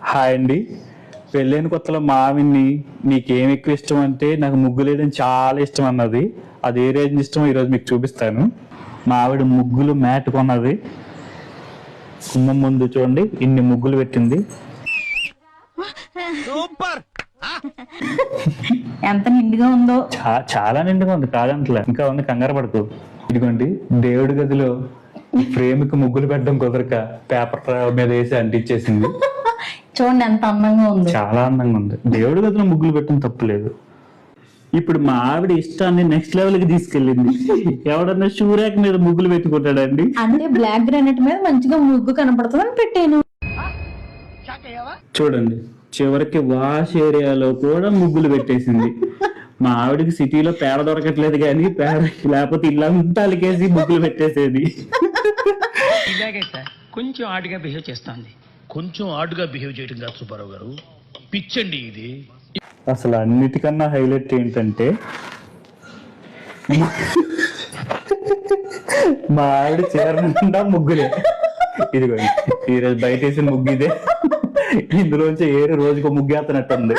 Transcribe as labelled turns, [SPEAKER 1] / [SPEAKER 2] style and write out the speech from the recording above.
[SPEAKER 1] Hi అండి. పెళ్ళైన కొత్తలో మా ఆవిడ్ని నీకేం ఎక్కువ ఇష్టం అంటే నాకు ముగ్గులు వేయడం చాలా ఇష్టం అన్నది. అది ఏ రేంజ్ ఇష్టమో ఈరోజు మీకు చూపిస్తాను. మా ఆవిడ ముగ్గులు మ్యాట్ కొన్నది. గుమ్మం ముందు చూడండి ఇన్ని ముగ్గులు పెట్టింది.
[SPEAKER 2] సూపర్.
[SPEAKER 3] ఎంత నిండుగా ఉందో.
[SPEAKER 1] చాలా నిండుగా ఉంది, కాదంటలే. ఇంకా ఉంది, కంగారు పడుతూ. ఇదిగోండి దేవుడి గదిలో ఫ్రేమ్కి ముగ్గులు పెట్టడం కుదరక పేపర్ మీద వేసి అంటించేసింది.
[SPEAKER 3] చూడండి ఎంత అందంగా ఉంది.
[SPEAKER 1] చాలా అందంగా ఉంది. దేవుడి గదిలో ముగ్గులు పెట్టడం తప్పులేదు. ఇప్పుడు మా ఆవిడ ఇష్టాన్ని నెక్స్ట్ లెవెల్ కి తీసుకెళ్ళింది. ఎవడన్నా షూరాక్ మీద ముగ్గులు పెట్టుకుంటాడండి.
[SPEAKER 3] అంటే బ్లాక్ గ్రానైట్ మీద మంచిగా ముగ్గు కనపడుతుందని పెట్టాను.
[SPEAKER 1] చూడండి చివరికి వాష్ ఏరియాలో కూడా ముగ్గులు పెట్టేసింది. మా ఆవిడకి సిటీలో పేడ దొరకట్లేదు కానీ పేడ లేకపోతే ఇల్లంతా అలికేసి ముగ్గులు పెట్టేసేది.
[SPEAKER 2] ఇలాగే సార్ కొంచెం ఆడుగా బిహేవ్ చేస్తుంది.
[SPEAKER 4] కొంచెం ఆడుగా బిహేవ్ చేయడం కాదు సుబ్బారావు గారు, పిచ్చండి ఇది.
[SPEAKER 1] అసలు అన్నిటికన్నా హైలైట్ ఏంటంటే మా ఆవిడ చీర నిండా ముగ్గులే. ఇదిగోండి ఈరోజు బయట వేసిన ముగ్గు ఇదే. ఇందులోంచి ఏరు రోజుకు ముగ్గేస్తున్నట్టుంది.